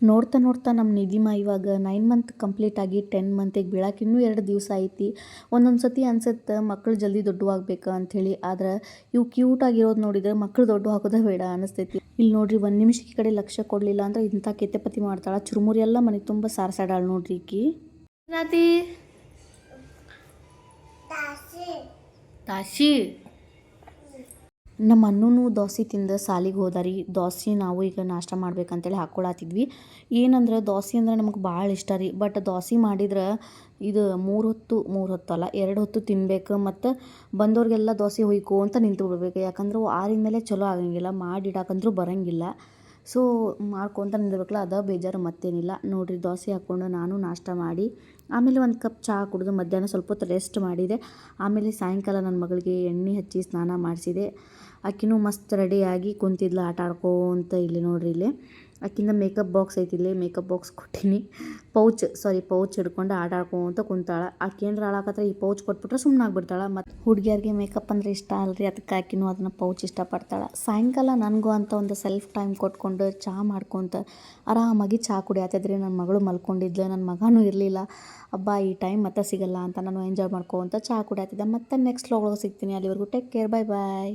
ನೋಡ್ತಾ ನೋಡ್ತಾ ನಮ್ಮ ನಿಧಿಮ ಇವಾಗ 9 ಮಂತ್ ಕಂಪ್ಲೀಟ್ ಆಗಿ 10 ಮಂತಿಗೆ ಬೀಳಕ್ಕೆ ಇನ್ನೂ 2 ದಿವಸ ಐತಿ. ಒಂದೊಂದು ಸತಿ ಅನ್ಸುತ್ತೆ ಮಕ್ಕಳು ಜಲ್ದಿ ದೊಡ್ಡವಾಗಬೇಕು ಅಂಥೇಳಿ. ಆದ್ರೆ ಇವು ಕ್ಯೂಟ್ ಆಗಿರೋದು ನೋಡಿದ್ರೆ ಮಕ್ಕಳು ದೊಡ್ಡ ಹಾಕೋದೇ ಬೇಡ ಅನಿಸ್ತೈತಿ. ಇಲ್ಲಿ ನೋಡ್ರಿ, ಒಂದು ನಿಮಿಷಕ್ಕೆ ಈ ಕಡೆ ಲಕ್ಷ್ಯ ಕೊಡಲಿಲ್ಲ ಅಂದ್ರೆ ಇಂಥ ಕೆತ್ತೆಪತಿ ಮಾಡ್ತಾಳೆ. ಚುರುಮುರಿ ಎಲ್ಲ ಮನೆ ತುಂಬ ಸಾರ್ಸಾಡಾಳು ನೋಡ್ರಿ ಈಕಿ. ರಾತಿ ತಾಶಿ ನಮ್ಮ ಅಣ್ಣನೂ ದೋಸೆ ತಿಂದು ಸಾಲಿಗೆ ಹೋದಾರಿ. ದೋಸೆ ನಾವು ಈಗ ನಾಷ್ಟ ಮಾಡ್ಬೇಕಂತೇಳಿ ಹಾಕ್ಕೊಳತ್ತಿದ್ವಿ. ಏನಂದ್ರೆ ದೋಸೆ ಅಂದ್ರೆ ನಮಗೆ ಭಾಳ ಇಷ್ಟ ರೀ. ಬಟ್ ದೋಸೆ ಮಾಡಿದ್ರೆ ಇದು 3 ಹೊತ್ತು ಅಲ್ಲ 2 ಹೊತ್ತು ತಿನ್ಬೇಕು. ಮತ್ತು ಬಂದವ್ರಿಗೆಲ್ಲ ದೋಸೆ ಹೊಯ್ಕೋ ಅಂತ ನಿಂತು ಬಿಡ್ಬೇಕು. ಯಾಕಂದ್ರೆ ಆರಿದ ಮೇಲೆ ಚಲೋ ಆಗಂಗಿಲ್ಲ, ಮಾಡಿಡಾಕಂದ್ರೂ ಬರೋಂಗಿಲ್ಲ. ಸೊ ಮಾಡ್ಕೊತ ನಿಂದಿರ್ಬೇಕಲ್ಲ, ಅದ ಬೇಜಾರು ಮತ್ತೇನಿಲ್ಲ. ನೋಡಿರಿ, ದೋಸೆ ಹಾಕ್ಕೊಂಡು ನಾನು ನಾಷ್ಟ ಮಾಡಿ ಆಮೇಲೆ ಒಂದು ಕಪ್ ಚಹಾ ಕುಡಿದು ಮಧ್ಯಾಹ್ನ ಸ್ವಲ್ಪ ಹೊತ್ತು ರೆಸ್ಟ್ ಮಾಡಿದೆ. ಆಮೇಲೆ ಸಾಯಂಕಾಲ ನನ್ನ ಮಗಳಿಗೆ ಎಣ್ಣೆ ಹಚ್ಚಿ ಸ್ನಾನ ಮಾಡಿಸಿದೆ. ಆಕಿನೂ ಮಸ್ತ್ ರೆಡಿಯಾಗಿ ಕುಂತಿದ್ಲು ಆಟ ಆಡ್ಕೊಂತ. ಇಲ್ಲಿ ನೋಡ್ರಿ, ಇಲ್ಲಿ ಆಕಿಂದ ಮೇಕಪ್ ಬಾಕ್ಸ್ ಐತಿ, ಇಲ್ಲಿ ಮೇಕಪ್ ಬಾಕ್ಸ್ ಕೊಟ್ಟೀನಿ. ಪೌಚ್ ಹಿಡ್ಕೊಂಡು ಆಟ ಆಡ್ಕೊಂತ ಕುಂತಾಳ. ಆಕೆ ಏನಾರ ಆಳಾಕತ್ರ ಈ ಪೌಚ್ ಕೊಟ್ಬಿಟ್ರೆ ಸುಮ್ಮನೆ ಆಗ್ಬಿಡ್ತಾಳೆ. ಮತ್ತು ಹುಡುಗಿಯರಿಗೆ ಮೇಕಪ್ ಅಂದರೆ ಇಷ್ಟ ಅಲ್ರಿ, ಅದಕ್ಕೆ ಆಕಿನೂ ಅದನ್ನು ಪೌಚ್ ಇಷ್ಟಪಡ್ತಾಳೆ. ಸಾಯಂಕಾಲ ನನಗೂ ಅಂತ ಒಂದು ಸೆಲ್ಫ್ ಟೈಮ್ ಕೊಟ್ಕೊಂಡು ಚಹಾ ಮಾಡ್ಕೊತ ಆರಾಮಾಗಿ ಚಹಾ ಕುಡಿಯತ್ತಿದ್ರಿ. ನನ್ನ ಮಗಳು ಮಲ್ಕೊಂಡಿದ್ಲು, ನನ್ನ ಮಗನೂ ಇರಲಿಲ್ಲ. ಹಬ್ಬ ಈ ಟೈಮ್ ಮತ್ತೆ ಸಿಗಲ್ಲ ಅಂತ ನಾನು ಎಂಜಾಯ್ ಮಾಡ್ಕೊತ ಚಹಾ ಕುಡಿಯತ್ತಿದ್ದೆ. ಮತ್ತೆ ನೆಕ್ಸ್ಟ್ ವ್ಲಾಗ್ ಸಿಗ್ತೀನಿ. ಅಲ್ಲಿವರೆಗೂ ಟೇಕ್ ಕೇರ್, ಬಾಯ್ ಬಾಯ್.